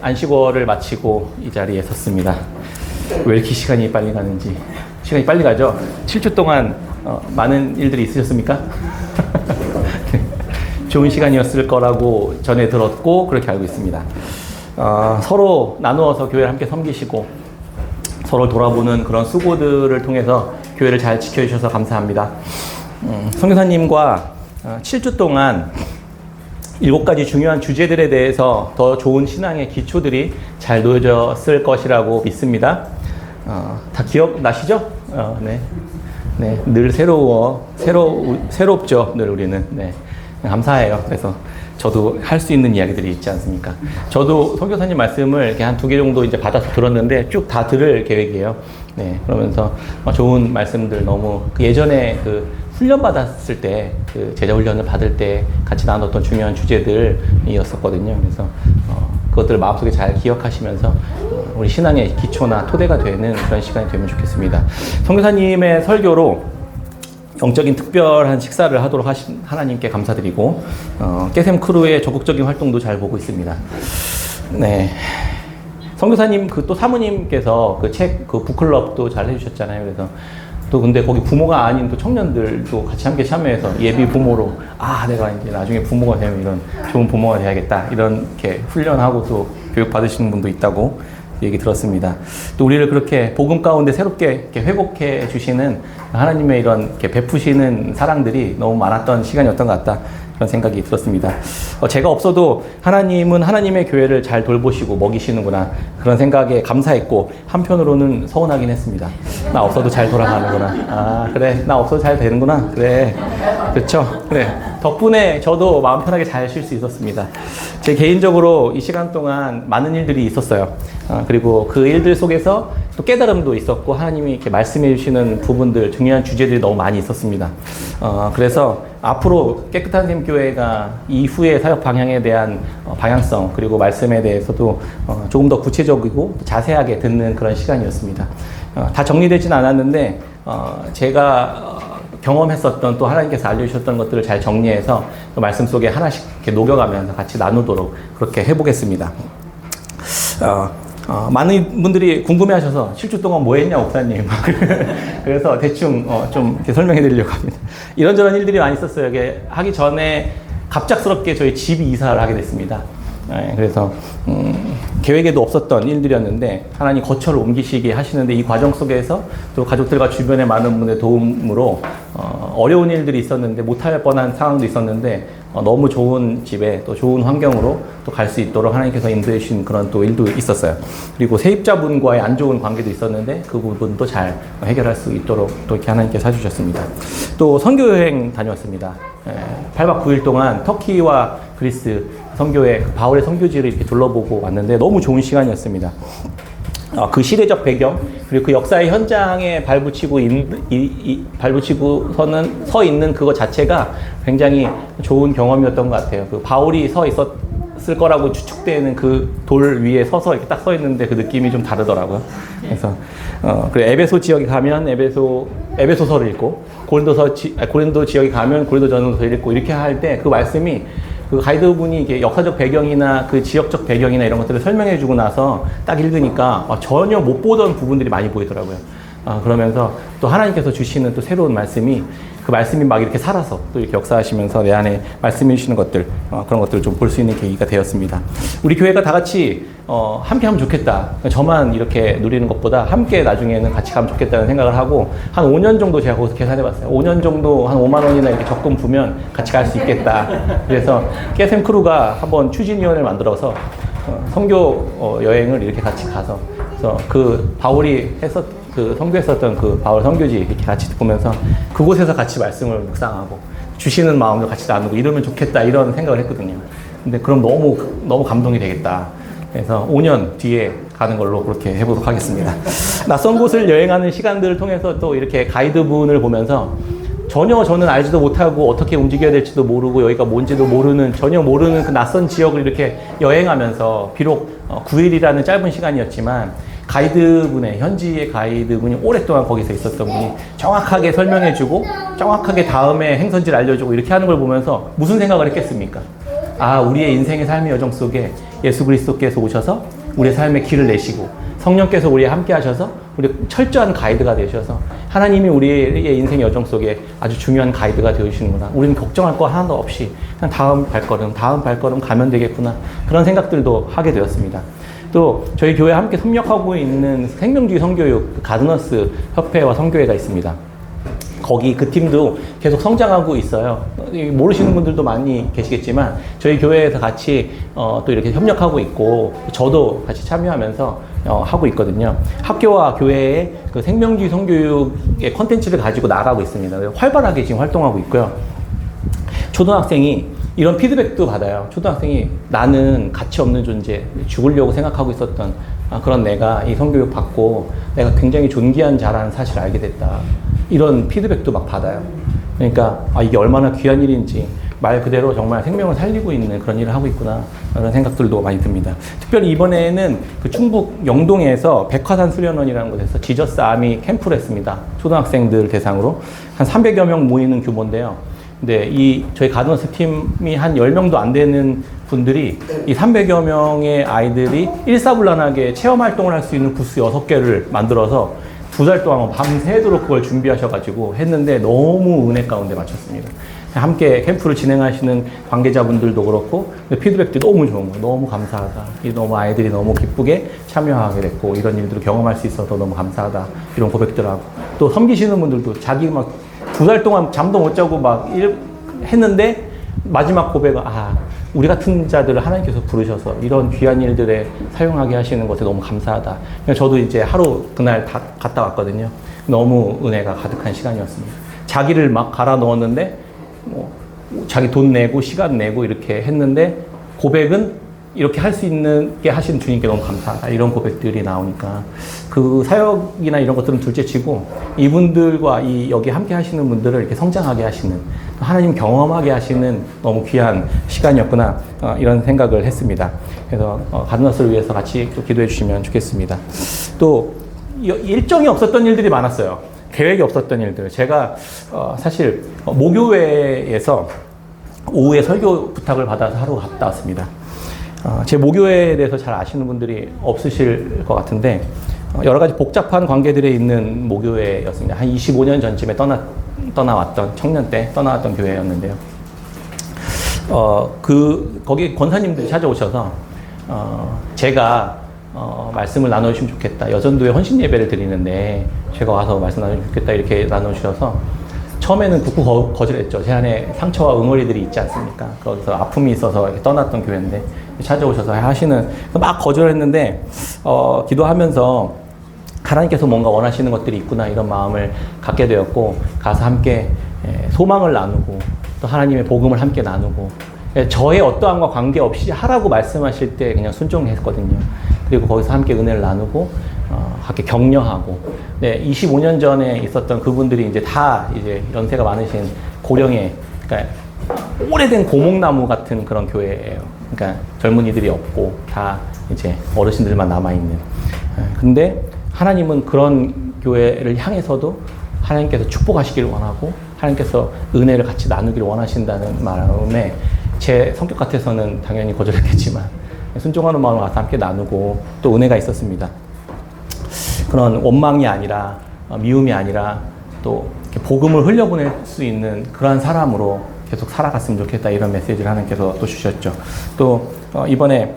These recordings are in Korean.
안식월을 마치고 이 자리에 섰습니다. 왜 이렇게 시간이 빨리 가는지. 시간이 빨리 가죠? 7주 동안 많은 일들이 있으셨습니까? 좋은 시간이었을 거라고 전해 들었고 그렇게 알고 있습니다. 서로 나누어서 교회를 함께 섬기시고 서로 돌아보는 그런 수고들을 통해서 교회를 잘 지켜주셔서 감사합니다. 선교사님과 7주 동안 7가지 중요한 주제들에 대해서 더 좋은 신앙의 기초들이 잘 놓여졌을 것이라고 믿습니다. 다 기억나시죠? 네. 네. 늘 새롭죠. 늘 우리는. 네. 감사해요. 그래서 저도 할 수 있는 이야기들이 있지 않습니까? 저도 선교사님 말씀을 이렇게 한 2개 정도 이제 받아서 들었는데 쭉 다 들을 계획이에요. 네. 그러면서 좋은 말씀들 너무 예전에 훈련받았을 때, 제자 훈련을 받을 때 같이 나눴던 중요한 주제들이었었거든요. 그래서, 그것들을 마음속에 잘 기억하시면서, 우리 신앙의 기초나 토대가 되는 그런 시간이 되면 좋겠습니다. 선교사님의 설교로 영적인 특별한 식사를 하도록 하신 하나님께 감사드리고, 깨샘 크루의 적극적인 활동도 잘 보고 있습니다. 네. 선교사님, 또 사모님께서 북클럽도 잘 해주셨잖아요. 그래서, 또 근데 거기 부모가 아닌 또 청년들도 같이 함께 참여해서 예비 부모로 내가 이제 나중에 부모가 되면 이런 좋은 부모가 돼야겠다 이렇게 훈련하고 또 교육 받으시는 분도 있다고 얘기 들었습니다. 또 우리를 그렇게 복음 가운데 새롭게 이렇게 회복해 주시는 하나님의 이런 이렇게 베푸시는 사랑들이 너무 많았던 시간이었던 것 같다. 그런 생각이 들었습니다. 제가 없어도 하나님은 하나님의 교회를 잘 돌보시고 먹이시는구나 그런 생각에 감사했고 한편으로는 서운하긴 했습니다. 나 없어도 잘 돌아가는구나. 그래 나 없어도 잘 되는구나. 그래 그렇죠. 그래 덕분에 저도 마음 편하게 잘 쉴 수 있었습니다. 제 개인적으로 이 시간 동안 많은 일들이 있었어요. 그리고 그 일들 속에서 또 깨달음도 있었고 하나님이 이렇게 말씀해 주시는 부분들 중요한 주제들이 너무 많이 있었습니다. 그래서 앞으로 깨끗한 샘 교회가 이후의 사역 방향에 대한 방향성 그리고 말씀에 대해서도 조금 더 구체적이고 자세하게 듣는 그런 시간이었습니다. 다 정리되진 않았는데 제가 경험했었던 또 하나님께서 알려주셨던 것들을 잘 정리해서 또 말씀 속에 하나씩 이렇게 녹여가면서 같이 나누도록 그렇게 해보겠습니다. 많은 분들이 궁금해하셔서 7주 동안 뭐 했냐 목사님 그래서 대충 좀 이렇게 설명해 드리려고 합니다. 이런저런 일들이 많이 있었어요. 이게 하기 전에 갑작스럽게 저희 집이 이사를 하게 됐습니다. 그래서 계획에도 없었던 일들이었는데 하나님 거처를 옮기시게 하시는데 이 과정 속에서 또 가족들과 주변의 많은 분의 도움으로 어려운 일들이 있었는데 못할 뻔한 상황도 있었는데 너무 좋은 집에 또 좋은 환경으로 또 갈 수 있도록 하나님께서 인도해 주신 그런 또 일도 있었어요. 그리고 세입자분과의 안 좋은 관계도 있었는데 그 부분도 잘 해결할 수 있도록 또 이렇게 하나님께서 해주셨습니다. 또 선교여행 다녀왔습니다. 8박 9일 동안 터키와 그리스 선교회 바울의 선교지를 이렇게 둘러보고 왔는데 너무 좋은 시간이었습니다. 그 시대적 배경 그리고 그 역사의 현장에 발붙이고서는 서 있는 그거 자체가 굉장히 좋은 경험이었던 것 같아요. 그 바울이 서 있었을 거라고 추측되는 그 돌 위에 서서 이렇게 딱 서 있는데 그 느낌이 좀 다르더라고요. 그래서 그리고 에베소 지역에 가면 에베소서를 읽고 고린도 지역에 가면 고린도전서를 읽고 이렇게 할 때 그 말씀이 그 가이드분이 이게 역사적 배경이나 그 지역적 배경이나 이런 것들을 설명해 주고 나서 딱 읽으니까 전혀 못 보던 부분들이 많이 보이더라고요. 그러면서 또 하나님께서 주시는 또 새로운 말씀이 그 말씀이 막 이렇게 살아서 또 이렇게 역사하시면서 내 안에 말씀해 주시는 것들 그런 것들을 좀 볼 수 있는 계기가 되었습니다. 우리 교회가 다 같이 함께 하면 좋겠다. 저만 이렇게 누리는 것보다 함께 나중에는 같이 가면 좋겠다는 생각을 하고 한 5년 정도 제가 거기서 계산해 봤어요. 5년 정도 한 5만 원이나 이렇게 적금 부면 같이 갈 수 있겠다. 그래서 깨샘 크루가 한번 추진위원회를 만들어서 선교 여행을 이렇게 같이 가서 그래서 그 바울이 선교했었던 그 바울 선교지 이렇게 같이 보면서 그곳에서 같이 말씀을 묵상하고 주시는 마음을 같이 나누고 이러면 좋겠다 이런 생각을 했거든요. 근데 그럼 너무 감동이 되겠다. 그래서 5년 뒤에 가는 걸로 그렇게 해보도록 하겠습니다. 낯선 곳을 여행하는 시간들을 통해서 또 이렇게 가이드분을 보면서 전혀 저는 알지도 못하고 어떻게 움직여야 될지도 모르고 여기가 뭔지도 전혀 모르는 그 낯선 지역을 이렇게 여행하면서 비록 9일이라는 짧은 시간이었지만 현지의 가이드분이 오랫동안 거기서 있었던 분이 정확하게 설명해주고 정확하게 다음에 행선지를 알려주고 이렇게 하는 걸 보면서 무슨 생각을 했겠습니까? 우리의 인생의 삶의 여정 속에 예수 그리스도께서 오셔서 우리의 삶에 길을 내시고 성령께서 우리와 함께 하셔서 우리 철저한 가이드가 되셔서 하나님이 우리의 인생 여정 속에 아주 중요한 가이드가 되어주시는구나. 우리는 걱정할 거 하나도 없이 그냥 다음 발걸음 가면 되겠구나. 그런 생각들도 하게 되었습니다. 또 저희 교회 함께 협력하고 있는 생명주의 성교육 가드너스 협회와 성교회가 있습니다. 거기 그 팀도 계속 성장하고 있어요. 모르시는 분들도 많이 계시겠지만 저희 교회에서 같이 또 이렇게 협력하고 있고 저도 같이 참여하면서 하고 있거든요. 학교와 교회의 그 생명주의 성교육의 컨텐츠를 가지고 나가고 있습니다. 활발하게 지금 활동하고 있고요. 초등학생이 이런 피드백도 받아요. 초등학생이 나는 가치 없는 존재, 죽으려고 생각하고 있었던 그런 내가 이 성교육 받고 내가 굉장히 존귀한 자라는 사실을 알게 됐다. 이런 피드백도 막 받아요. 그러니까 이게 얼마나 귀한 일인지 말 그대로 정말 생명을 살리고 있는 그런 일을 하고 있구나 그런 생각들도 많이 듭니다. 특별히 이번에는 그 충북 영동에서 백화산 수련원이라는 곳에서 지저스 아미 캠프를 했습니다. 초등학생들 대상으로 한 300여 명 모이는 규모인데요. 근데 저희 가드너스 팀이 한 10명도 안 되는 분들이 이 300여 명의 아이들이 일사불란하게 체험 활동을 할 수 있는 부스 6개를 만들어서 2달 동안 밤새도록 그걸 준비하셔가지고 했는데 너무 은혜 가운데 마쳤습니다. 함께 캠프를 진행하시는 관계자분들도 그렇고 피드백도 너무 좋은 거예요. 너무 감사하다. 너무 아이들이 너무 기쁘게 참여하게 됐고 이런 일들을 경험할 수 있어서 너무 감사하다. 이런 고백들하고 또 섬기시는 분들도 자기 막 2달 동안 잠도 못 자고 막 했는데 마지막 고백은 우리 같은 자들을 하나님께서 부르셔서 이런 귀한 일들에 사용하게 하시는 것에 너무 감사하다. 저도 이제 하루 그날 다 갔다 왔거든요. 너무 은혜가 가득한 시간이었습니다. 자기를 막 갈아 넣었는데 자기 돈 내고 시간 내고 이렇게 했는데 고백은 이렇게 할 수 있게 하신 주님께 너무 감사하다. 이런 고백들이 나오니까 그 사역이나 이런 것들은 둘째치고 이분들과 여기 함께 하시는 분들을 이렇게 성장하게 하시는 하나님 경험하게 하시는 너무 귀한 시간이었구나 이런 생각을 했습니다. 그래서 가드너스를 위해서 같이 또 기도해 주시면 좋겠습니다. 또 일정이 없었던 일들이 많았어요. 계획이 없었던 일들. 제가 사실 모교회에서 오후에 설교 부탁을 받아서 하러 갔다 왔습니다. 제 모교회에 대해서 잘 아시는 분들이 없으실 것 같은데 여러 가지 복잡한 관계들에 있는 모교회였습니다. 한 25년 전쯤에 떠나왔던 청년 때 떠나왔던 교회였는데요. 거기 권사님들이 찾아오셔서 제가 말씀을 나눠주시면 좋겠다. 여전도에 헌신 예배를 드리는데 제가 와서 말씀 나눠주시면 좋겠다. 이렇게 나눠주셔서 처음에는 굳고 거절했죠. 제 안에 상처와 응어리들이 있지 않습니까? 거기서 아픔이 있어서 떠났던 교회인데 찾아오셔서 하시는 막 거절했는데 기도하면서 하나님께서 뭔가 원하시는 것들이 있구나 이런 마음을 갖게 되었고 가서 함께 소망을 나누고 또 하나님의 복음을 함께 나누고 저의 어떠함과 관계없이 하라고 말씀하실 때 그냥 순종했거든요. 그리고 거기서 함께 은혜를 나누고 함께 격려하고 25년 전에 있었던 그분들이 이제 다 이제 연세가 많으신 고령의 그러니까 오래된 고목나무 같은 그런 교회예요. 그러니까 젊은이들이 없고 다 이제 어르신들만 남아있는. 근데 하나님은 그런 교회를 향해서도 하나님께서 축복하시기를 원하고 하나님께서 은혜를 같이 나누기를 원하신다는 마음에 제 성격 같아서는 당연히 거절했겠지만 순종하는 마음을 와서 함께 나누고 또 은혜가 있었습니다. 그런 원망이 아니라 미움이 아니라 또 복음을 흘려보낼 수 있는 그러한 사람으로 계속 살아갔으면 좋겠다 이런 메시지를 하나님께서 또 주셨죠. 또 이번에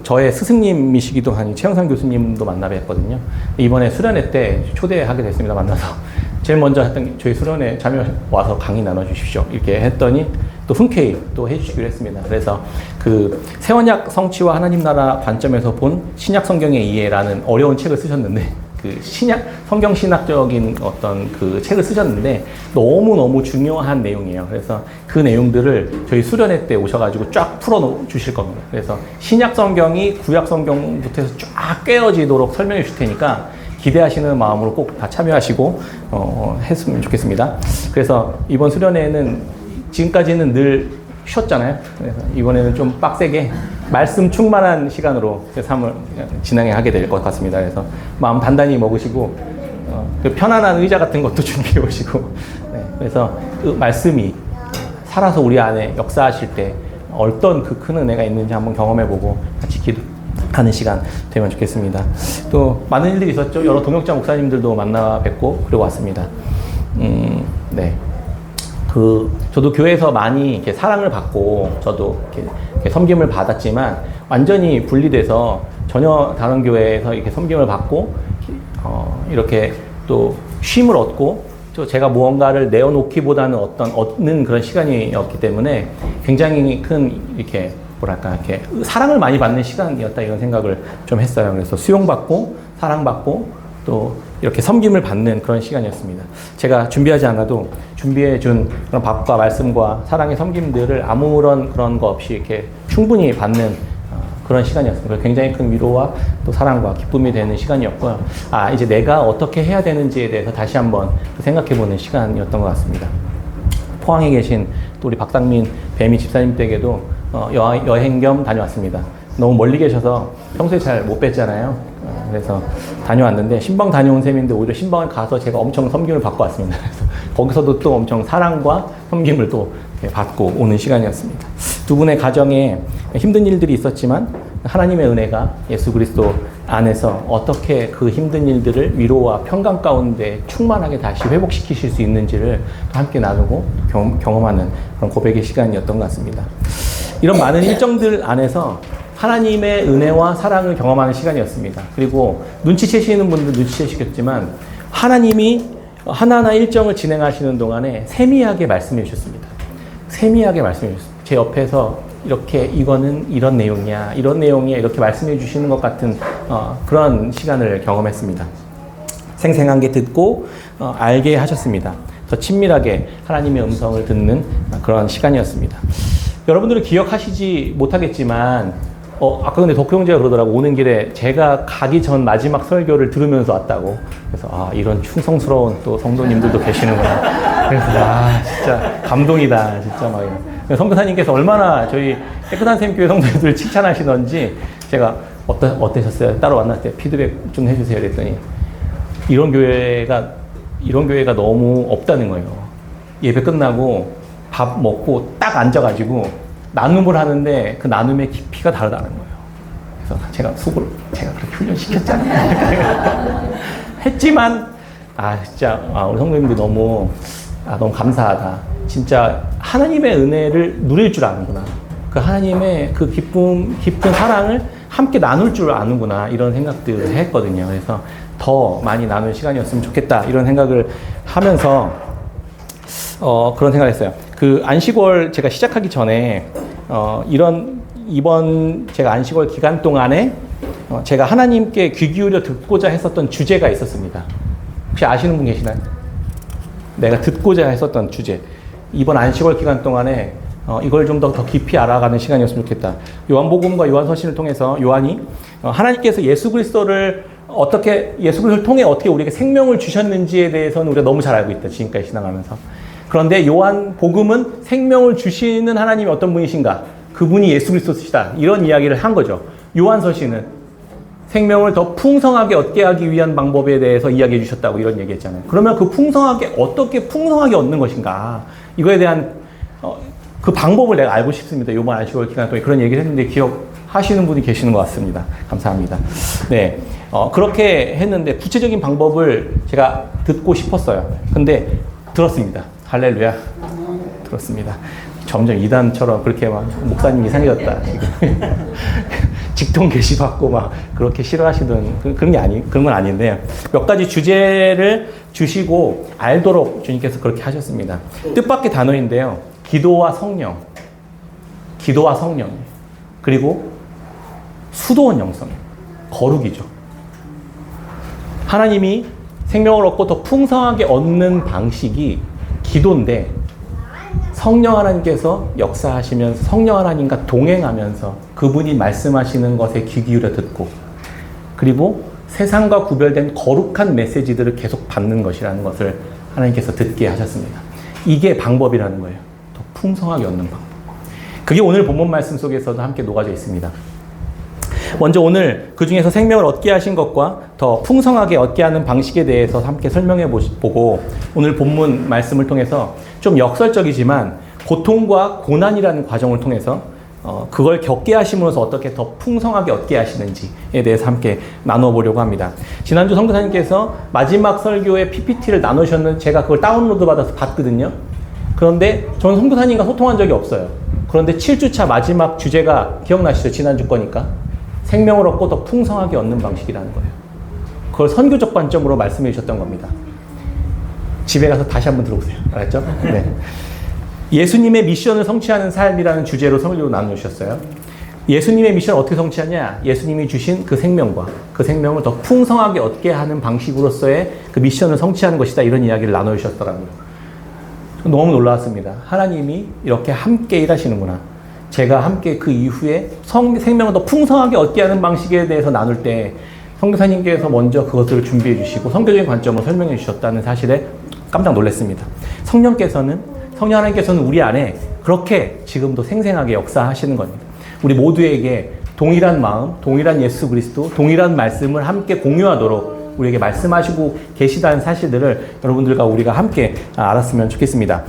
저의 스승님이시기도 한 최영상 교수님도 만나 뵀거든요. 이번에 수련회 때 초대하게 됐습니다. 만나서 제일 먼저 했던 저희 수련회 참여 와서 강의 나눠주십시오 이렇게 했더니 또 흔쾌히 또 해주시기로 했습니다. 그래서 세원약 성취와 하나님 나라 관점에서 본 신약 성경의 이해라는 어려운 책을 쓰셨는데 성경 신학적인 어떤 책을 쓰셨는데 너무너무 중요한 내용이에요. 그래서 그 내용들을 저희 수련회 때 오셔가지고 쫙 풀어 주실 겁니다. 그래서 신약 성경이 구약 성경부터 해서 쫙 깨어지도록 설명해 주실 테니까 기대하시는 마음으로 꼭 다 참여하시고 했으면 좋겠습니다. 그래서 이번 수련회는 지금까지는 늘 쉬었잖아요. 그래서 이번에는 좀 빡세게 말씀 충만한 시간으로 제 삶을 진행하게 될 것 같습니다. 그래서 마음 단단히 먹으시고 편안한 의자 같은 것도 준비해 오시고 그래서 그 말씀이 살아서 우리 안에 역사하실 때 어떤 그 큰 은혜가 있는지 한번 경험해보고 같이 기도하는 시간 되면 좋겠습니다. 또 많은 일들이 있었죠. 여러 동역자 목사님들도 만나 뵙고 그리고 왔습니다. 네. 저도 교회에서 많이 이렇게 사랑을 받고 저도 이렇게 섬김을 받았지만 완전히 분리돼서 전혀 다른 교회에서 이렇게 섬김을 받고 이렇게 또 쉼을 얻고 또 제가 무언가를 내어놓기보다는 얻는 그런 시간이었기 때문에 굉장히 큰 이렇게 뭐랄까 이렇게 사랑을 많이 받는 시간이었다 이런 생각을 좀 했어요. 그래서 수용받고 사랑받고 또 이렇게 섬김을 받는 그런 시간이었습니다. 제가 준비하지 않아도 준비해 준 그런 밥과 말씀과 사랑의 섬김들을 아무런 그런 거 없이 이렇게 충분히 받는 그런 시간이었습니다. 굉장히 큰 위로와 또 사랑과 기쁨이 되는 시간이었고요. 이제 내가 어떻게 해야 되는지에 대해서 다시 한번 생각해-보는 시간이었던 것 같습니다. 포항에 계신 또 우리 박상민 배미 집사님 댁에도 여행 겸 다녀왔습니다. 너무 멀리 계셔서 평소에 잘 못 뵀잖아요. 그래서 다녀왔는데 신방 다녀온 셈인데 오히려 신방을 가서 제가 엄청 섬김을 받고 왔습니다. 그래서 거기서도 또 엄청 사랑과 섬김을 또 받고 오는 시간이었습니다. 두 분의 가정에 힘든 일들이 있었지만 하나님의 은혜가 예수 그리스도 안에서 어떻게 그 힘든 일들을 위로와 평강 가운데 충만하게 다시 회복시키실 수 있는지를 또 함께 나누고 경험하는 그런 고백의 시간이었던 것 같습니다. 이런 많은 일정들 안에서 하나님의 은혜와 사랑을 경험하는 시간이었습니다. 그리고 눈치채시는 분들 눈치채시겠지만 하나님이 하나하나 일정을 진행하시는 동안에 세미하게 말씀해 주셨습니다. 세미하게 말씀해 주셨습니다. 제 옆에서 이렇게 이거는 이런 내용이야, 이런 내용이야 이렇게 말씀해 주시는 것 같은 그런 시간을 경험했습니다. 생생하게 듣고 알게 하셨습니다. 더 친밀하게 하나님의 음성을 듣는 그런 시간이었습니다. 여러분들은 기억하시지 못하겠지만 아까 근데 덕후 형제가 그러더라고. 오는 길에 제가 가기 전 마지막 설교를 들으면서 왔다고. 그래서 이런 충성스러운 또 성도님들도 계시는구나. 그래서 진짜 감동이다. 진짜 막 선교사님께서 얼마나 저희 깨끗한 샘교회 성도들 칭찬하시던지 제가 어떠셨어요? 따로 만났을 때 피드백 좀 해주세요. 그랬더니 이런 교회가 너무 없다는 거예요. 예배 끝나고 밥 먹고 딱 앉아가지고 나눔을 하는데 그 나눔의 깊이가 다르다는 거예요. 그래서 제가 그렇게 훈련시켰잖아요. 했지만, 진짜, 우리 성도님들 너무 감사하다. 진짜 하나님의 은혜를 누릴 줄 아는구나. 그 하나님의 그 깊은 사랑을 함께 나눌 줄 아는구나. 이런 생각들을 했거든요. 그래서 더 많이 나눌 시간이었으면 좋겠다. 이런 생각을 하면서, 그런 생각을 했어요. 그 안식월 제가 시작하기 전에 이번 제가 안식월 기간 동안에 제가 하나님께 귀 기울여 듣고자 했었던 주제가 있었습니다. 혹시 아시는 분 계시나요? 내가 듣고자 했었던 주제. 이번 안식월 기간 동안에 이걸 좀 더 깊이 알아가는 시간이었으면 좋겠다. 요한복음과 요한서신을 통해서 요한이 하나님께서 예수 그리스도를 통해 어떻게 우리에게 생명을 주셨는지에 대해서는 우리가 너무 잘 알고 있다. 지금까지 지나가면서. 그런데 요한복음은 생명을 주시는 하나님이 어떤 분이신가? 그분이 예수 그리스도시다. 이런 이야기를 한 거죠. 요한서신은 생명을 더 풍성하게 얻게 하기 위한 방법에 대해서 이야기해 주셨다고 이런 얘기했잖아요. 그러면 어떻게 풍성하게 얻는 것인가? 이거에 대한 그 방법을 내가 알고 싶습니다. 이번 안식월 기간 동안 그런 얘기를 했는데 기억하시는 분이 계시는 것 같습니다. 감사합니다. 네. 그렇게 했는데 구체적인 방법을 제가 듣고 싶었어요. 근데 들었습니다. 할렐루야. 들었습니다. 점점 이단처럼 그렇게 막 목사님 이상해졌다. 지금 직통 게시받고 막 그렇게 싫어하시던 그런 건 아닌데 몇 가지 주제를 주시고 알도록 주님께서 그렇게 하셨습니다. 뜻밖의 단어인데요. 기도와 성령, 그리고 수도원 영성, 거룩이죠. 하나님이 생명을 얻고 더 풍성하게 얻는 방식이 기도인데 성령 하나님께서 역사하시면서 성령 하나님과 동행하면서 그분이 말씀하시는 것에 귀 기울여 듣고 그리고 세상과 구별된 거룩한 메시지들을 계속 받는 것이라는 것을 하나님께서 듣게 하셨습니다. 이게 방법이라는 거예요. 더 풍성하게 얻는 방법. 그게 오늘 본문 말씀 속에서도 함께 녹아져 있습니다. 먼저 오늘 그 중에서 생명을 얻게 하신 것과 더 풍성하게 얻게 하는 방식에 대해서 함께 설명해 보고 오늘 본문 말씀을 통해서 좀 역설적이지만 고통과 고난이라는 과정을 통해서 그걸 겪게 하심으로써 어떻게 더 풍성하게 얻게 하시는지에 대해서 함께 나눠보려고 합니다. 지난주 선교사님께서 마지막 설교의 PPT를 나누셨는데 제가 그걸 다운로드 받아서 봤거든요. 그런데 저는 선교사님과 소통한 적이 없어요. 그런데 7주차 마지막 주제가 기억나시죠? 지난주 거니까. 생명을 얻고 더 풍성하게 얻는 방식이라는 거예요. 그걸 선교적 관점으로 말씀해 주셨던 겁니다. 집에 가서 다시 한번 들어보세요. 알았죠? 네. 예수님의 미션을 성취하는 삶이라는 주제로 설교를 나누셨어요. 예수님의 미션을 어떻게 성취하냐? 예수님이 주신 그 생명과 그 생명을 더 풍성하게 얻게 하는 방식으로서의 그 미션을 성취하는 것이다. 이런 이야기를 나누셨더라고요. 너무 놀라웠습니다. 하나님이 이렇게 함께 일하시는구나. 제가 함께 그 이후에 생명을 더 풍성하게 얻게 하는 방식에 대해서 나눌 때 선교사님께서 먼저 그것을 준비해 주시고 선교적인 관점으로 설명해 주셨다는 사실에 깜짝 놀랐습니다. 성령 하나님께서는 우리 안에 그렇게 지금도 생생하게 역사하시는 겁니다. 우리 모두에게 동일한 마음, 동일한 예수 그리스도, 동일한 말씀을 함께 공유하도록 우리에게 말씀하시고 계시다는 사실들을 여러분들과 우리가 함께 알았으면 좋겠습니다.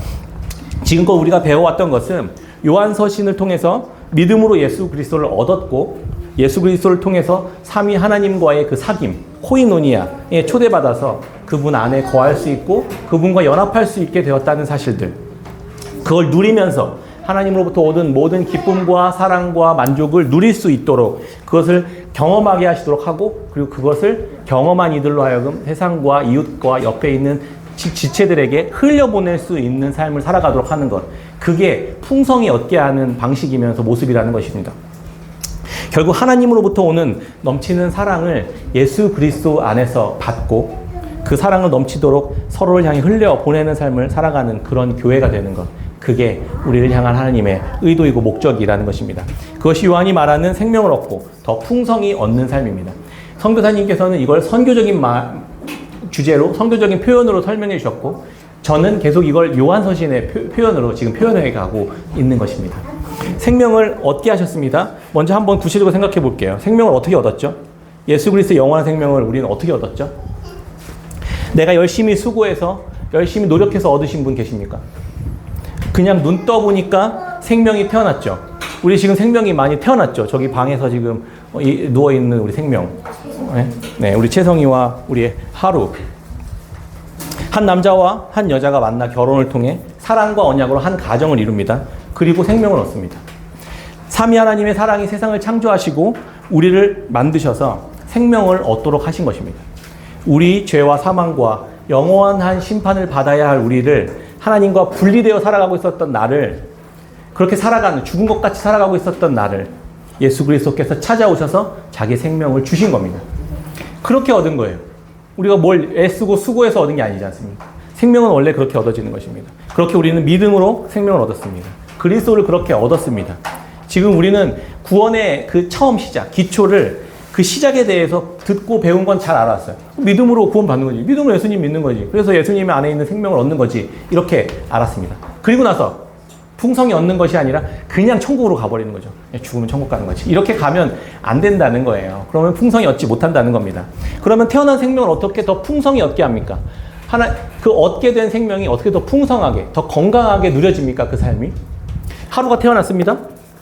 지금껏 우리가 배워왔던 것은 요한서신을 통해서 믿음으로 예수 그리스도를 얻었고 예수 그리스도를 통해서 삼위 하나님과의 그 사귐, 코이노니아에 초대받아서 그분 안에 거할 수 있고 그분과 연합할 수 있게 되었다는 사실들, 그걸 누리면서 하나님으로부터 얻은 모든 기쁨과 사랑과 만족을 누릴 수 있도록 그것을 경험하게 하시도록 하고, 그리고 그것을 경험한 이들로 하여금 세상과 이웃과 옆에 있는 지체들에게 흘려보낼 수 있는 삶을 살아가도록 하는 것, 그게 풍성히 얻게 하는 방식이면서 모습이라는 것입니다. 결국 하나님으로부터 오는 넘치는 사랑을 예수 그리스도 안에서 받고 그 사랑을 넘치도록 서로를 향해 흘려보내는 삶을 살아가는 그런 교회가 되는 것, 그게 우리를 향한 하나님의 의도이고 목적이라는 것입니다. 그것이 요한이 말하는 생명을 얻고 더 풍성히 얻는 삶입니다. 선교사님께서는 이걸 선교적인 주제로, 선교적인 표현으로 설명해 주셨고, 저는 계속 이걸 요한서신의 표현으로 지금 표현해 가고 있는 것입니다. 생명을 얻게 하셨습니다. 먼저 한번 구체적으로 생각해 볼게요. 생명을 어떻게 얻었죠? 예수 그리스도의 영원한 생명을 우리는 어떻게 얻었죠? 내가 열심히 수고해서, 열심히 노력해서 얻으신 분 계십니까? 그냥 눈 떠보니까 생명이 태어났죠. 우리 지금 생명이 많이 태어났죠. 저기 방에서 지금 누워있는 우리 생명. 네, 우리 채성이와 우리 하루. 한 남자와 한 여자가 만나 결혼을 통해 사랑과 언약으로 한 가정을 이룹니다. 그리고 생명을 얻습니다. 삼위 하나님의 사랑이 세상을 창조하시고 우리를 만드셔서 생명을 얻도록 하신 것입니다. 우리 죄와 사망과 영원한 심판을 받아야 할 우리를 하나님과 분리되어 살아가고 있었던 나를, 그렇게 살아가는, 죽은 것 같이 살아가고 있었던 나를 예수 그리스도께서 찾아오셔서 자기 생명을 주신 겁니다. 그렇게 얻은 거예요. 우리가 뭘 애쓰고 수고해서 얻은 게 아니지 않습니까? 생명은 원래 그렇게 얻어지는 것입니다. 그렇게 우리는 믿음으로 생명을 얻었습니다. 그리스도를 그렇게 얻었습니다. 지금 우리는 구원의 그 처음 시작, 기초를, 그 시작에 대해서 듣고 배운 건 잘 알았어요. 믿음으로 구원 받는 거지. 믿음으로 예수님 믿는 거지. 그래서 예수님 안에 있는 생명을 얻는 거지. 이렇게 알았습니다. 그리고 나서 풍성히 얻는 것이 아니라 그냥 천국으로 가버리는 거죠. 죽으면 천국 가는 거지. 이렇게 가면 안 된다는 거예요. 그러면 풍성히 얻지 못한다는 겁니다. 그러면 태어난 생명을 어떻게 더 풍성히 얻게 합니까? 그 얻게 된 생명이 어떻게 더 풍성하게, 더 건강하게 누려집니까? 그 삶이? 하루가 태어났습니다.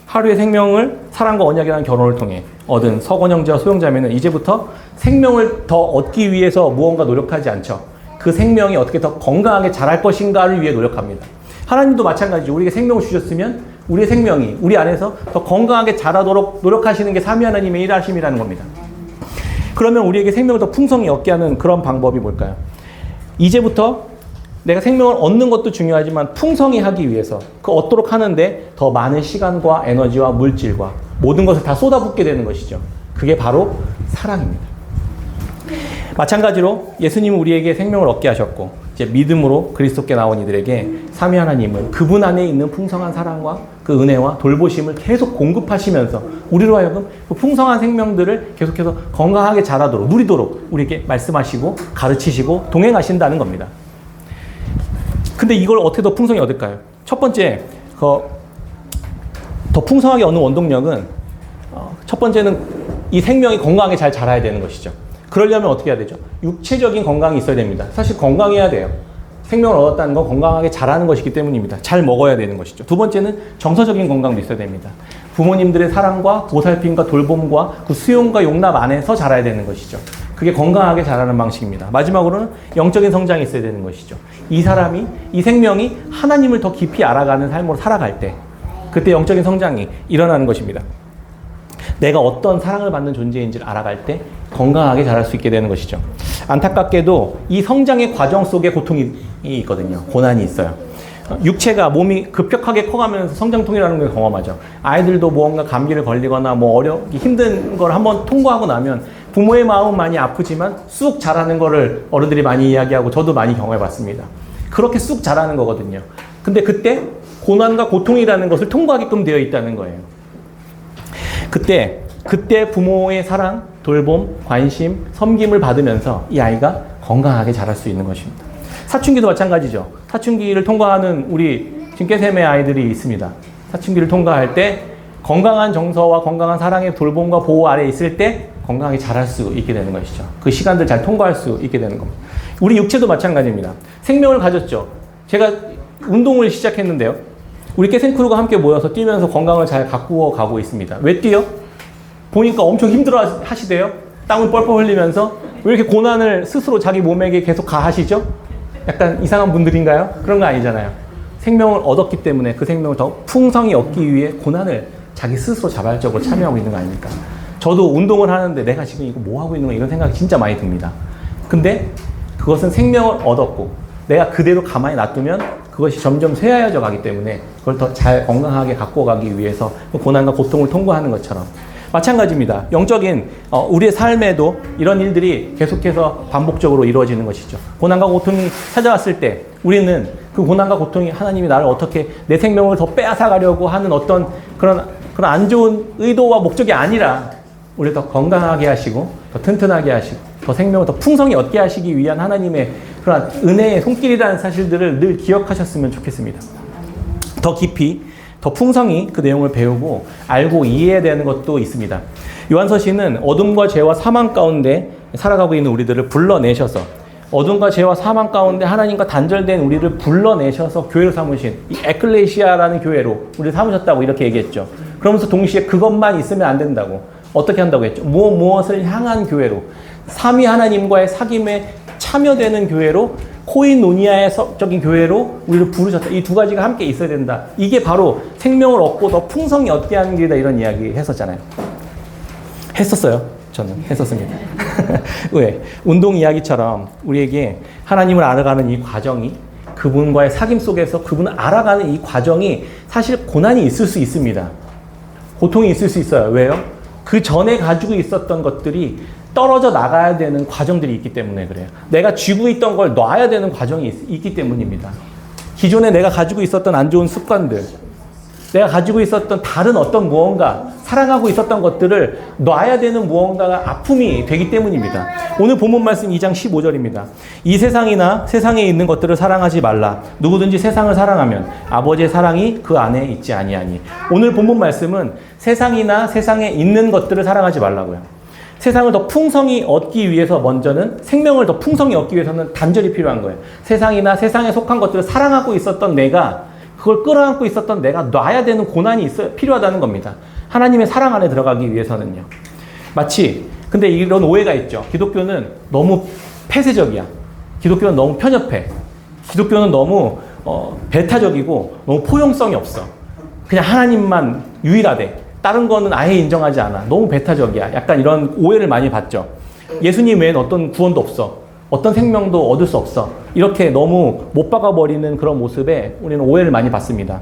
하루의 생명을 사랑과 언약이라는 결혼을 통해 얻은 서건 형제와 소영 자매는 이제부터 생명을 더 얻기 위해서 무언가 노력하지 않죠. 그 생명이 어떻게 더 건강하게 자랄 것인가를 위해 노력합니다. 하나님도 마찬가지죠. 우리에게 생명을 주셨으면 우리의 생명이 우리 안에서 더 건강하게 자라도록 노력하시는 게 삼위 하나님의 일하심이라는 겁니다. 그러면 우리에게 생명을 더 풍성히 얻게 하는 그런 방법이 뭘까요? 이제부터 내가 생명을 얻는 것도 중요하지만 풍성히 하기 위해서 그 얻도록 하는데 더 많은 시간과 에너지와 물질과 모든 것을 다 쏟아붓게 되는 것이죠. 그게 바로 사랑입니다. 마찬가지로 예수님은 우리에게 생명을 얻게 하셨고 이제 믿음으로 그리스도께 나온 이들에게 삼위 하나님은 그분 안에 있는 풍성한 사랑과 그 은혜와 돌보심을 계속 공급하시면서 우리로 하여금 그 풍성한 생명들을 계속해서 건강하게 자라도록 누리도록 우리에게 말씀하시고 가르치시고 동행하신다는 겁니다. 근데 이걸 어떻게 더 풍성히 얻을까요? 첫 번째, 더 풍성하게 얻는 원동력은 첫 번째는 이 생명이 건강하게 잘 자라야 되는 것이죠. 그러려면 어떻게 해야 되죠? 육체적인 건강이 있어야 됩니다. 사실 건강해야 돼요. 생명을 얻었다는 건 건강하게 자라는 것이기 때문입니다. 잘 먹어야 되는 것이죠. 두 번째는 정서적인 건강도 있어야 됩니다. 부모님들의 사랑과 보살핌과 돌봄과 그 수용과 용납 안에서 자라야 되는 것이죠. 그게 건강하게 자라는 방식입니다. 마지막으로는 영적인 성장이 있어야 되는 것이죠. 이 사람이, 이 생명이 하나님을 더 깊이 알아가는 삶으로 살아갈 때, 그때 영적인 성장이 일어나는 것입니다. 내가 어떤 사랑을 받는 존재인지를 알아갈 때 건강하게 자랄 수 있게 되는 것이죠. 안타깝게도 이 성장의 과정 속에 고통이 있거든요. 고난이 있어요. 육체가, 몸이 급격하게 커가면서 성장통이라는 걸 경험하죠. 아이들도 무언가 감기를 걸리거나 힘든 걸 한번 통과하고 나면 부모의 마음은 많이 아프지만 쑥 자라는 거를 어른들이 많이 이야기하고 저도 많이 경험해봤습니다. 그렇게 쑥 자라는 거거든요. 근데 그때 고난과 고통이라는 것을 통과하게끔 되어 있다는 거예요. 그때 부모의 사랑, 돌봄, 관심, 섬김을 받으면서 이 아이가 건강하게 자랄 수 있는 것입니다. 사춘기도 마찬가지죠. 사춘기를 통과하는 우리 지금 깨샘의 아이들이 있습니다. 사춘기를 통과할 때 건강한 정서와 건강한 사랑의 돌봄과 보호 아래에 있을 때 건강하게 자랄 수 있게 되는 것이죠. 그 시간들 잘 통과할 수 있게 되는 겁니다. 우리 육체도 마찬가지입니다. 생명을 가졌죠. 제가 운동을 시작했는데요. 우리 깨샘 크루가 함께 모여서 뛰면서 건강을 잘 가꾸어 가고 있습니다. 왜 뛰어? 보니까 엄청 힘들어 하시대요. 땀을 뻘뻘 흘리면서. 왜 이렇게 고난을 스스로 자기 몸에게 계속 가하시죠? 약간 이상한 분들인가요? 그런 거 아니잖아요. 생명을 얻었기 때문에 그 생명을 더 풍성히 얻기 위해 고난을 자기 스스로 자발적으로 참여하고 있는 거 아닙니까? 저도 운동을 하는데 내가 지금 이거 뭐 하고 있는 거야? 이런 생각이 진짜 많이 듭니다. 근데 그것은 생명을 얻었고 내가 그대로 가만히 놔두면 그것이 점점 쇠하여져 가기 때문에 그걸 더 잘 건강하게 갖고 가기 위해서 고난과 고통을 통과하는 것처럼 마찬가지입니다. 영적인 우리의 삶에도 이런 일들이 계속해서 반복적으로 이루어지는 것이죠. 고난과 고통이 찾아왔을 때 우리는 그 고난과 고통이 하나님이 나를 어떻게 내 생명을 더 빼앗아가려고 하는 어떤 그런 안 좋은 의도와 목적이 아니라 우리를 더 건강하게 하시고 더 튼튼하게 하시고 더 생명을 더 풍성히 얻게 하시기 위한 하나님의 그런 은혜의 손길이라는 사실들을 늘 기억하셨으면 좋겠습니다. 더 깊이 더 풍성히 그 내용을 배우고 알고 이해해야 되는 것도 있습니다. 요한서신은 어둠과 죄와 사망 가운데 살아가고 있는 우리들을 불러내셔서 어둠과 죄와 사망 가운데 하나님과 단절된 우리를 불러내셔서 교회로 삼으신 이 에클레시아라는 교회로 우리를 삼으셨다고 이렇게 얘기했죠. 그러면서 동시에 그것만 있으면 안 된다고 어떻게 한다고 했죠? 무엇을 향한 교회로 삼위 하나님과의 사귐에 참여되는 교회로 코인노니아의 적인 교회로 우리를 부르셨다. 이 두 가지가 함께 있어야 된다. 이게 바로 생명을 얻고 더 풍성히 얻게 하는 길이다. 이런 이야기 했었잖아요. 했었어요. 저는 했었습니다. 왜? 운동 이야기처럼 우리에게 하나님을 알아가는 이 과정이 그분과의 사귐 속에서 그분을 알아가는 이 과정이 사실 고난이 있을 수 있습니다. 고통이 있을 수 있어요. 왜요? 그 전에 가지고 있었던 것들이 떨어져 나가야 되는 과정들이 있기 때문에 그래요. 내가 쥐고 있던 걸 놔야 되는 과정이 있기 때문입니다. 기존에 내가 가지고 있었던 안 좋은 습관들, 내가 가지고 있었던 다른 어떤 무언가, 사랑하고 있었던 것들을 놔야 되는 무언가가 아픔이 되기 때문입니다. 오늘 본문 말씀 2장 15절입니다. 이 세상이나 세상에 있는 것들을 사랑하지 말라. 누구든지 세상을 사랑하면 아버지의 사랑이 그 안에 있지 아니하니. 오늘 본문 말씀은 세상이나 세상에 있는 것들을 사랑하지 말라고요. 세상을 더 풍성히 얻기 위해서 먼저는 생명을 더 풍성히 얻기 위해서는 단절이 필요한 거예요. 세상이나 세상에 속한 것들을 사랑하고 있었던 내가 그걸 끌어안고 있었던 내가 놔야 되는 고난이 필요하다는 겁니다. 하나님의 사랑 안에 들어가기 위해서는요. 마치 근데 이런 오해가 있죠. 기독교는 너무 폐쇄적이야. 기독교는 너무 편협해. 기독교는 너무 배타적이고 너무 포용성이 없어. 그냥 하나님만 유일하대. 다른 거는 아예 인정하지 않아. 너무 배타적이야. 약간 이런 오해를 많이 받죠. 예수님 외에는 어떤 구원도 없어. 어떤 생명도 얻을 수 없어. 이렇게 너무 못 박아버리는 그런 모습에 우리는 오해를 많이 받습니다.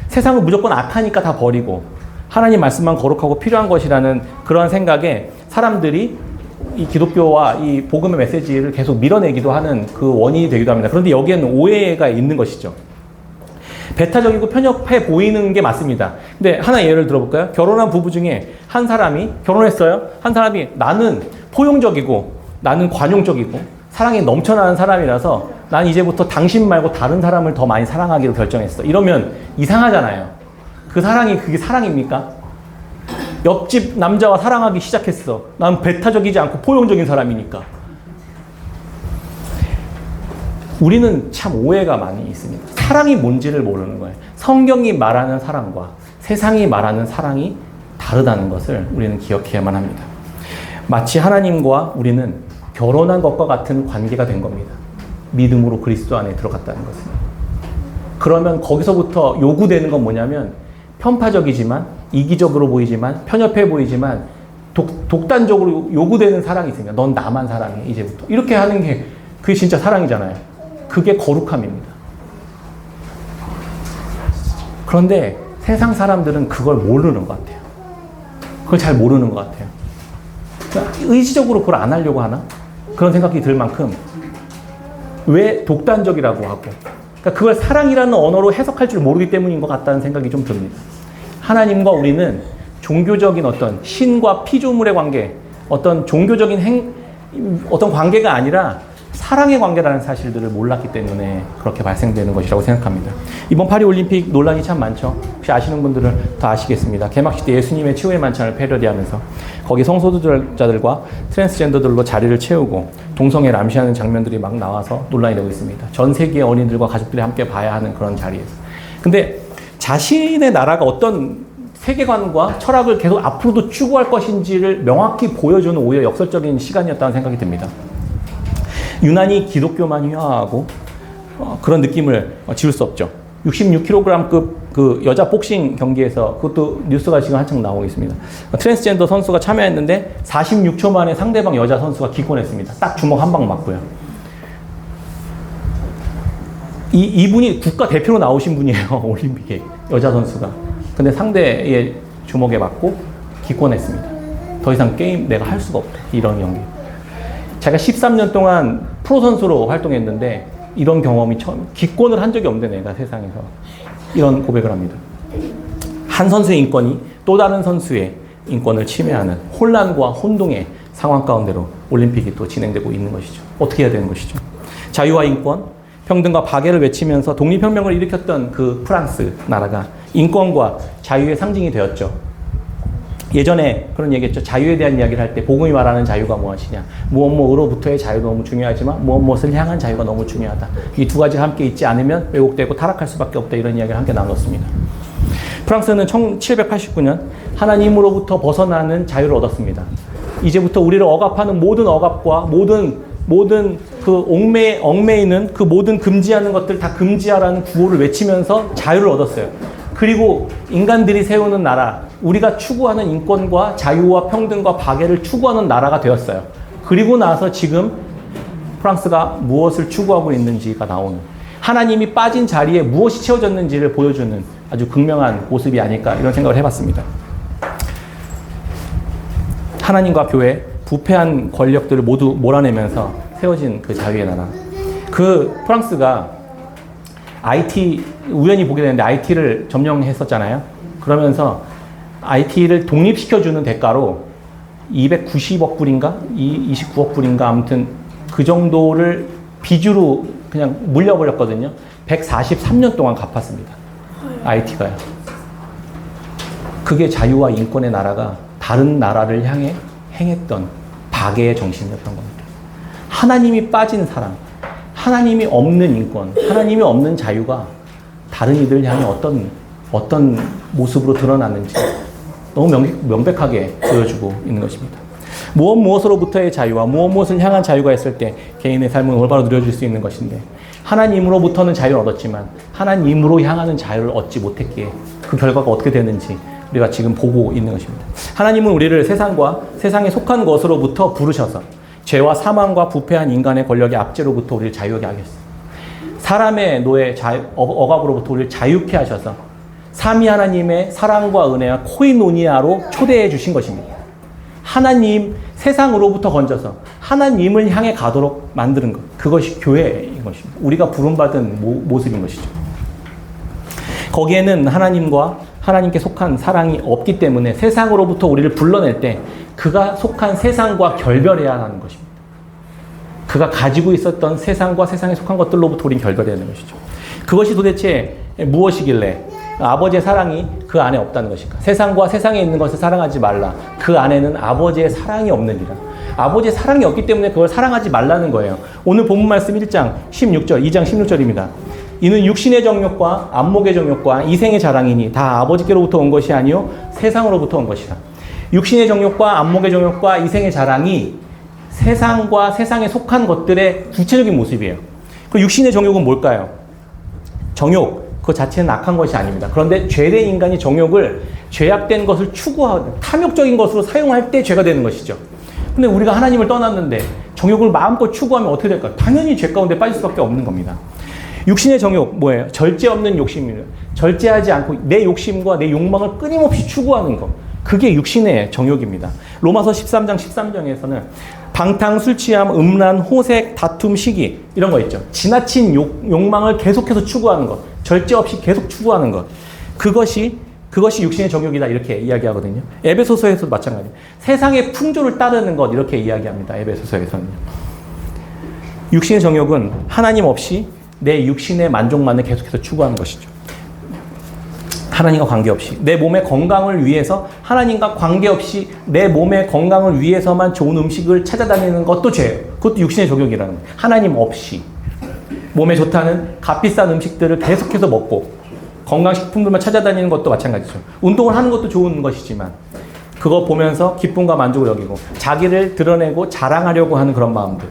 세상은 무조건 악하니까 다 버리고 하나님 말씀만 거룩하고 필요한 것이라는 그런 생각에 사람들이 이 기독교와 이 복음의 메시지를 계속 밀어내기도 하는 그 원인이 되기도 합니다. 그런데 여기에는 오해가 있는 것이죠. 배타적이고 편협해 보이는 게 맞습니다. 근데 하나 예를 들어볼까요? 결혼한 부부 중에 한 사람이 결혼했어요. 한 사람이 나는 포용적이고 나는 관용적이고 사랑이 넘쳐나는 사람이라서 난 이제부터 당신 말고 다른 사람을 더 많이 사랑하기로 결정했어. 이러면 이상하잖아요. 그 사랑이 그게 사랑입니까? 옆집 남자와 사랑하기 시작했어. 난 배타적이지 않고 포용적인 사람이니까. 우리는 참 오해가 많이 있습니다. 사랑이 뭔지를 모르는 거예요. 성경이 말하는 사랑과 세상이 말하는 사랑이 다르다는 것을 우리는 기억해야만 합니다. 마치 하나님과 우리는 결혼한 것과 같은 관계가 된 겁니다. 믿음으로 그리스도 안에 들어갔다는 것은. 그러면 거기서부터 요구되는 건 뭐냐면 편파적이지만 이기적으로 보이지만 편협해 보이지만 독단적으로 요구되는 사랑이 있습니다. 넌 나만 사랑해 이제부터. 이렇게 하는 게 그게 진짜 사랑이잖아요. 그게 거룩함입니다. 그런데 세상 사람들은 그걸 모르는 것 같아요. 그걸 잘 모르는 것 같아요. 그러니까 의지적으로 그걸 안 하려고 하나? 그런 생각이 들 만큼 왜 독단적이라고 하고 그러니까 그걸 사랑이라는 언어로 해석할 줄 모르기 때문인 것 같다는 생각이 좀 듭니다. 하나님과 우리는 종교적인 어떤 신과 피조물의 관계, 어떤 종교적인 어떤 관계가 아니라 사랑의 관계라는 사실들을 몰랐기 때문에 그렇게 발생되는 것이라고 생각합니다. 이번 파리올림픽 논란이 참 많죠. 혹시 아시는 분들은 다 아시겠습니다. 개막식 때 예수님의 치유의 만찬을 패러디하면서 거기 성소수자들과 트랜스젠더들로 자리를 채우고 동성애를 암시하는 장면들이 막 나와서 논란이 되고 있습니다. 전 세계의 어린이들과 가족들이 함께 봐야 하는 그런 자리에서. 근데 자신의 나라가 어떤 세계관과 철학을 계속 앞으로도 추구할 것인지를 명확히 보여주는 오히려 역설적인 시간이었다는 생각이 듭니다. 유난히 기독교만 휘하하고 그런 느낌을 지울 수 없죠. 66kg급 그 여자 복싱 경기에서 그것도 뉴스가 지금 한창 나오고 있습니다. 트랜스젠더 선수가 참여했는데 46초 만에 상대방 여자 선수가 기권했습니다. 딱 주먹 한 방 맞고요. 이분이 국가 대표로 나오신 분이에요. 올림픽에 여자 선수가. 근데 상대의 주먹에 맞고 기권했습니다. 더 이상 게임 내가 할 수가 없다. 이런 경기. 제가 13년 동안 프로 선수로 활동했는데 이런 경험이 처음, 기권을 한 적이 없는데 내가 세상에서 이런 고백을 합니다. 한 선수의 인권이 또 다른 선수의 인권을 침해하는 혼란과 혼동의 상황 가운데로 올림픽이 또 진행되고 있는 것이죠. 어떻게 해야 되는 것이죠? 자유와 인권, 평등과 박애를 외치면서 독립혁명을 일으켰던 그 프랑스 나라가 인권과 자유의 상징이 되었죠. 예전에 그런 얘기했죠. 자유에 대한 이야기를 할 때 복음이 말하는 자유가 무엇이냐. 무엇으로부터의 자유도 너무 중요하지만 무엇을 향한 자유가 너무 중요하다. 이 두 가지가 함께 있지 않으면 왜곡되고 타락할 수밖에 없다. 이런 이야기를 함께 나눴습니다. 프랑스는 1789년 하나님으로부터 벗어나는 자유를 얻었습니다. 이제부터 우리를 억압하는 모든 억압과 모든 그 얽매이는 그 모든 금지하는 것들 다 금지하라는 구호를 외치면서 자유를 얻었어요. 그리고 인간들이 세우는 나라, 우리가 추구하는 인권과 자유와 평등과 박애를 추구하는 나라가 되었어요. 그리고 나서 지금 프랑스가 무엇을 추구하고 있는지가 나오는, 하나님이 빠진 자리에 무엇이 채워졌는지를 보여주는 아주 극명한 모습이 아닐까 이런 생각을 해봤습니다. 하나님과 교회, 부패한 권력들을 모두 몰아내면서 세워진 그 자유의 나라. 그 프랑스가 IT, 우연히 보게 되는데 IT를 점령했었잖아요. 그러면서 IT를 독립시켜주는 대가로 290억 불인가? 29억 불인가? 아무튼 그 정도를 빚으로 그냥 물려버렸거든요. 143년 동안 갚았습니다. IT가요. 그게 자유와 인권의 나라가 다른 나라를 향해 행했던 박애의 정신이었던 겁니다. 하나님이 빠진 사랑, 하나님이 없는 인권, 하나님이 없는 자유가 다른 이들 향해 어떤 모습으로 드러나는지 너무 명백하게 보여주고 있는 것입니다. 무엇으로부터의 자유와 무엇을 향한 자유가 있을 때 개인의 삶은 올바로 누려질 수 있는 것인데 하나님으로부터는 자유를 얻었지만 하나님으로 향하는 자유를 얻지 못했기에 그 결과가 어떻게 되는지 우리가 지금 보고 있는 것입니다. 하나님은 우리를 세상과 세상에 속한 것으로부터 부르셔서 죄와 사망과 부패한 인간의 권력의 압제로부터 우리를 자유하게 하겠습니다. 사람의 노예, 억압으로부터 우리를 자유케 하셔서 삼위 하나님의 사랑과 은혜와 코이노니아로 초대해 주신 것입니다. 하나님, 세상으로부터 건져서 하나님을 향해 가도록 만드는 것. 그것이 교회인 것입니다. 우리가 부름받은 모습인 것이죠. 거기에는 하나님과 하나님께 속한 사랑이 없기 때문에 세상으로부터 우리를 불러낼 때 그가 속한 세상과 결별해야 하는 것입니다. 그가 가지고 있었던 세상과 세상에 속한 것들로부터 우리는 결별해야 하는 것이죠. 그것이 도대체 무엇이길래 아버지의 사랑이 그 안에 없다는 것인가? 세상과 세상에 있는 것을 사랑하지 말라. 그 안에는 아버지의 사랑이 없느니라. 아버지의 사랑이 없기 때문에 그걸 사랑하지 말라는 거예요. 오늘 본문 말씀 1장 16절, 2장 16절입니다. 이는 육신의 정욕과 안목의 정욕과 이생의 자랑이니 다 아버지께로부터 온 것이 아니요 세상으로부터 온 것이라. 육신의 정욕과 안목의 정욕과 이생의 자랑이 세상과 세상에 속한 것들의 구체적인 모습이에요. 그 육신의 정욕은 뭘까요? 정욕 그 자체는 악한 것이 아닙니다. 그런데 죄된 인간이 정욕을 죄악된 것을 추구하고 탐욕적인 것으로 사용할 때 죄가 되는 것이죠. 근데 우리가 하나님을 떠났는데 정욕을 마음껏 추구하면 어떻게 될까요? 당연히 죄 가운데 빠질 수밖에 없는 겁니다. 육신의 정욕 뭐예요? 절제 없는 욕심이에요. 절제하지 않고 내 욕심과 내 욕망을 끊임없이 추구하는 것. 그게 육신의 정욕입니다. 로마서 13장 13장에서는 방탕, 술 취함, 음란, 호색, 다툼, 시기 이런 거 있죠. 지나친 욕망을 계속해서 추구하는 것. 절제 없이 계속 추구하는 것. 그것이 육신의 정욕이다 이렇게 이야기하거든요. 에베소서에서도 마찬가지예요. 세상의 풍조를 따르는 것 이렇게 이야기합니다. 에베소서에서는요. 육신의 정욕은 하나님 없이 내 육신의 만족만을 계속해서 추구하는 것이죠. 하나님과 관계없이 내 몸의 건강을 위해서 하나님과 관계없이 내 몸의 건강을 위해서만 좋은 음식을 찾아다니는 것도 죄예요. 그것도 육신의 정욕이라는 거예요. 하나님 없이 몸에 좋다는 값비싼 음식들을 계속해서 먹고 건강식품들만 찾아다니는 것도 마찬가지죠. 운동을 하는 것도 좋은 것이지만 그거 보면서 기쁨과 만족을 여기고 자기를 드러내고 자랑하려고 하는 그런 마음들.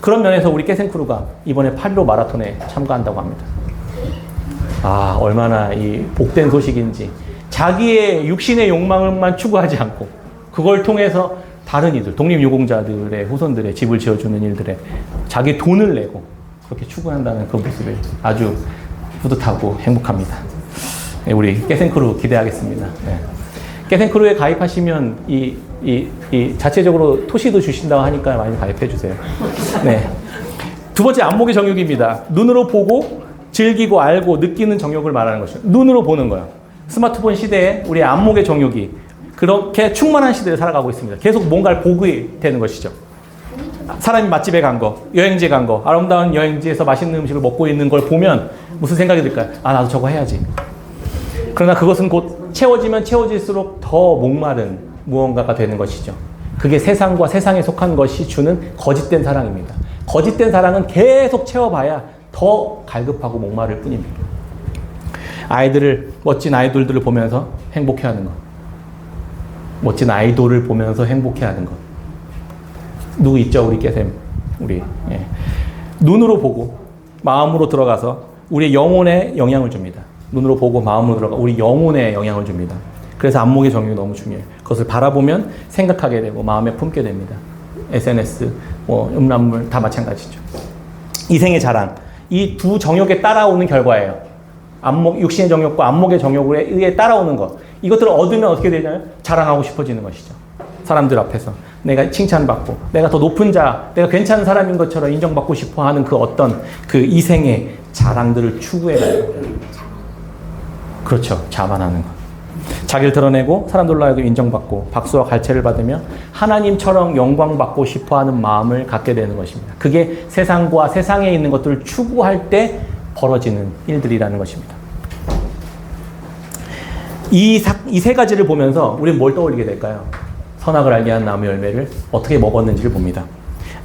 그런 면에서 우리 깨생크루가 이번에 8.15 마라톤에 참가한다고 합니다. 아, 얼마나 이 복된 소식인지. 자기의 육신의 욕망을만 추구하지 않고 그걸 통해서 다른 이들, 독립유공자들의 후손들의 집을 지어주는 일들에 자기 돈을 내고 그렇게 추구한다는 그 모습에 아주 뿌듯하고 행복합니다. 네, 우리 깨생크루 기대하겠습니다. 네. 깨생크루에 가입하시면 자체적으로 토시도 주신다고 하니까 많이 가입해 주세요. 네. 두 번째 안목의 정욕입니다. 눈으로 보고 즐기고 알고 느끼는 정욕을 말하는 것이죠. 눈으로 보는 거예요. 스마트폰 시대에 우리 안목의 정욕이 그렇게 충만한 시대를 살아가고 있습니다. 계속 뭔가를 보게 되는 것이죠. 사람이 맛집에 간 거, 여행지에 간 거, 아름다운 여행지에서 맛있는 음식을 먹고 있는 걸 보면 무슨 생각이 들까요? 아, 나도 저거 해야지. 그러나 그것은 곧 채워지면 채워질수록 더 목마른 무언가가 되는 것이죠. 그게 세상과 세상에 속한 것이 주는 거짓된 사랑입니다. 거짓된 사랑은 계속 채워봐야 더 갈급하고 목마를 뿐입니다. 멋진 아이돌들을 보면서 행복해하는 것. 멋진 아이돌을 보면서 행복해하는 것. 누구 있죠? 우리 깨샘. 예. 눈으로 보고 마음으로 들어가서 우리 영혼에 영향을 줍니다. 눈으로 보고 마음으로 들어가 우리 영혼에 영향을 줍니다. 그래서 안목의 정욕이 너무 중요해요. 그것을 바라보면 생각하게 되고 마음에 품게 됩니다. SNS, 음란물 다 마찬가지죠. 이생의 자랑. 이 두 정욕에 따라오는 결과예요. 육신의 정욕과 안목의 정욕에 의해 따라오는 것. 이것들을 얻으면 어떻게 되냐면 자랑하고 싶어지는 것이죠. 사람들 앞에서 내가 칭찬받고 내가 더 높은 자, 내가 괜찮은 사람인 것처럼 인정받고 싶어하는 그 어떤 그 이생의 자랑들을 추구해요. 그렇죠. 자만하는 것. 자기를 드러내고 사람들로 하여금 인정받고 박수와 갈채를 받으며 하나님처럼 영광받고 싶어하는 마음을 갖게 되는 것입니다. 그게 세상과 세상에 있는 것들을 추구할 때 벌어지는 일들이라는 것입니다. 이 세 가지를 보면서 우리는 뭘 떠올리게 될까요? 선악을 알게 한 나무 열매를 어떻게 먹었는지를 봅니다.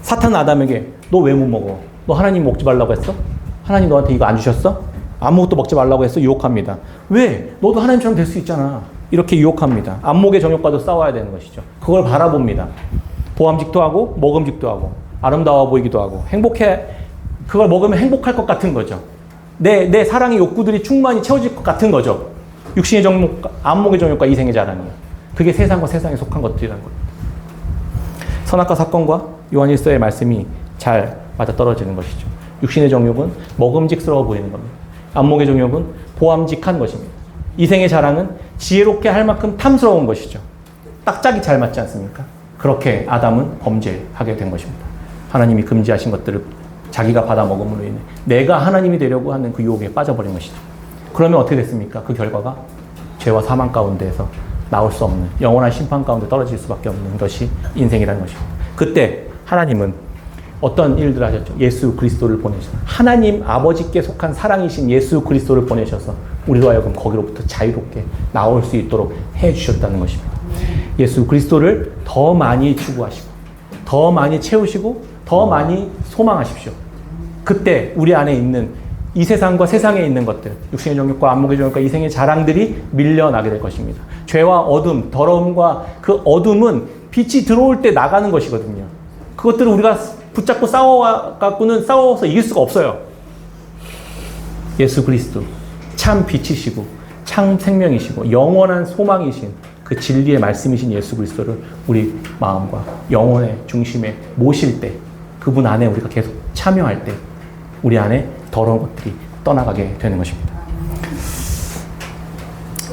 사탄은 아담에게 너 왜 못 먹어? 너 하나님 먹지 말라고 했어? 하나님 너한테 이거 안 주셨어? 아무것도 먹지 말라고 했어? 유혹합니다. 왜? 너도 하나님처럼 될 수 있잖아. 이렇게 유혹합니다. 안목의 정욕과도 싸워야 되는 것이죠. 그걸 바라봅니다. 보암직도 하고 먹음직도 하고 아름다워 보이기도 하고 그걸 먹으면 행복할 것 같은 거죠. 내 사랑의 욕구들이 충만히 채워질 것 같은 거죠. 육신의 정욕, 안목의 정욕과 이생의 자랑이에요. 그게 세상과 세상에 속한 것들이라는 거예요. 선악과 사건과 요한일서의 말씀이 잘 맞아떨어지는 것이죠. 육신의 정욕은 먹음직스러워 보이는 겁니다. 안목의 정욕은 보암직한 것입니다. 이생의 자랑은 지혜롭게 할 만큼 탐스러운 것이죠. 딱 짝이 잘 맞지 않습니까? 그렇게 아담은 범죄하게 된 것입니다. 하나님이 금지하신 것들을 자기가 받아 먹음으로 인해 내가 하나님이 되려고 하는 그 유혹에 빠져버린 것이죠. 그러면 어떻게 됐습니까? 그 결과가 죄와 사망 가운데에서 나올 수 없는 영원한 심판 가운데 떨어질 수밖에 없는 것이 인생이라는 것입니다. 그때 하나님은 어떤 일들을 하셨죠? 예수 그리스도를 보내셔서 하나님 아버지께 속한 사랑이신 예수 그리스도를 보내셔서 우리로 하여금 거기로부터 자유롭게 나올 수 있도록 해주셨다는 것입니다. 예수 그리스도를 더 많이 추구하시고 더 많이 채우시고 더 많이 소망하십시오. 그때 우리 안에 있는 이 세상과 세상에 있는 것들, 육신의 정욕과 안목의 정욕과 이생의 자랑들이 밀려나게 될 것입니다. 죄와 어둠, 더러움과 그 어둠은 빛이 들어올 때 나가는 것이거든요. 그것들을 우리가 붙잡고 싸워서 이길 수가 없어요. 예수 그리스도, 참 빛이시고, 참 생명이시고, 영원한 소망이신 그 진리의 말씀이신 예수 그리스도를 우리 마음과 영혼의 중심에 모실 때, 그분 안에 우리가 계속 참여할 때, 우리 안에 더러운 것들이 떠나가게 되는 것입니다.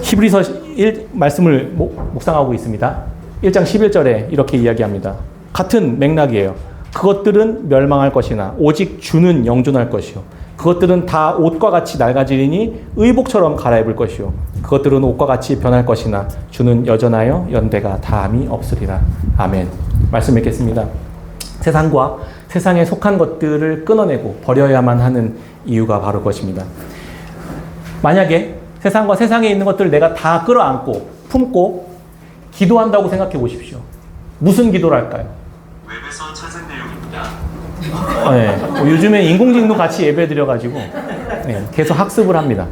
히브리서 1 말씀을 묵상하고 있습니다. 1장 11절에 이렇게 이야기합니다. 같은 맥락이에요. 그것들은 멸망할 것이나 오직 주는 영존할 것이요. 그것들은 다 옷과 같이 낡아지리니 의복처럼 갈아입을 것이요. 그것들은 옷과 같이 변할 것이나 주는 여전하여 연대가 다함이 없으리라. 아멘. 말씀 읽겠습니다. 세상과 세상에 속한 것들을 끊어내고 버려야만 하는 이유가 바로 그것입니다. 만약에 세상과 세상에 있는 것들을 내가 다 끌어안고 품고 기도한다고 생각해 보십시오. 무슨 기도를 할까요? 웹에서 찾은 내용입니다. 네, 요즘에 인공지능도 같이 예배 드려가지고 네, 계속 학습을 합니다.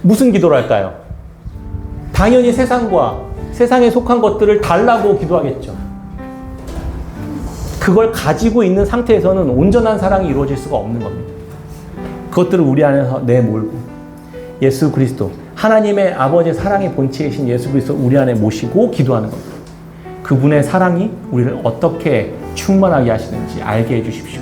무슨 기도를 할까요? 당연히 세상과 세상에 속한 것들을 달라고 기도하겠죠. 그걸 가지고 있는 상태에서는 온전한 사랑이 이루어질 수가 없는 겁니다. 그것들을 우리 안에서 내몰고 예수 그리스도, 하나님의 아버지의 사랑의 본체이신 예수 그리스도 우리 안에 모시고 기도하는 겁니다. 그분의 사랑이 우리를 어떻게 충만하게 하시는지 알게 해주십시오.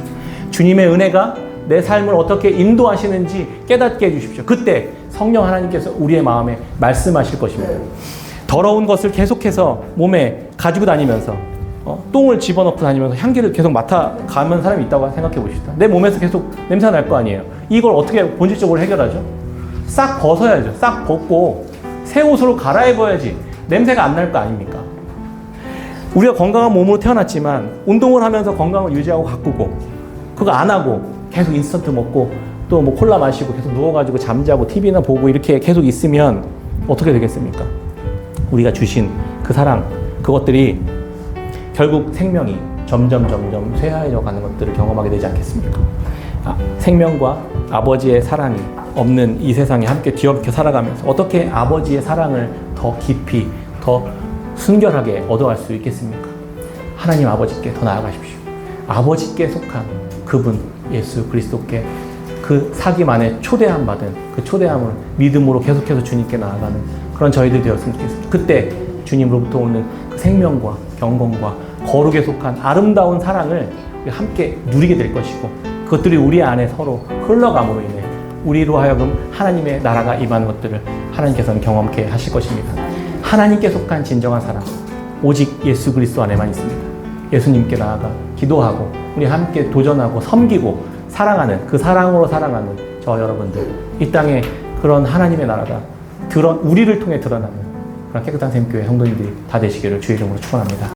주님의 은혜가 내 삶을 어떻게 인도하시는지 깨닫게 해주십시오. 그때 성령 하나님께서 우리의 마음에 말씀하실 것입니다. 더러운 것을 계속해서 몸에 가지고 다니면서 똥을 집어넣고 다니면서 향기를 계속 맡아가는 사람이 있다고 생각해 보십시오. 내 몸에서 계속 냄새가 날 거 아니에요. 이걸 어떻게 본질적으로 해결하죠? 싹 벗어야죠. 싹 벗고 새 옷으로 갈아입어야지 냄새가 안 날 거 아닙니까? 우리가 건강한 몸으로 태어났지만 운동을 하면서 건강을 유지하고 가꾸고 그거 안 하고 계속 인스턴트 먹고 또 뭐 콜라 마시고 계속 누워가지고 잠자고 TV나 보고 이렇게 계속 있으면 어떻게 되겠습니까? 우리가 주신 그 사랑, 그것들이 결국 생명이 점점 쇠하여져 가는 것들을 경험하게 되지 않겠습니까? 생명과 아버지의 사랑이 없는 이 세상에 함께 뒤엉켜 살아가면서 어떻게 아버지의 사랑을 더 깊이, 더 순결하게 얻어갈 수 있겠습니까? 하나님 아버지께 더 나아가십시오. 아버지께 속한 그분 예수 그리스도께 그 사귐 안에 초대함 받은 그 초대함을 믿음으로 계속해서 주님께 나아가는 그런 저희들 되었으면 좋겠습니다. 그때 주님으로부터 오는 그 생명과 경건과 거룩에 속한 아름다운 사랑을 함께 누리게 될 것이고 그것들이 우리 안에 서로 흘러감으로 인해 우리로 하여금 하나님의 나라가 임하는 것들을 하나님께서는 경험케 하실 것입니다. 하나님께 속한 진정한 사랑, 오직 예수 그리스도 안에만 있습니다. 예수님께 나아가 기도하고 우리 함께 도전하고 섬기고 사랑하는 그 사랑으로 사랑하는 저 여러분들, 이 땅에 그런 하나님의 나라가 우리를 통해 드러나는 그런 깨끗한 샘교회 성도님들이 다 되시기를 주의 이름으로 축원합니다.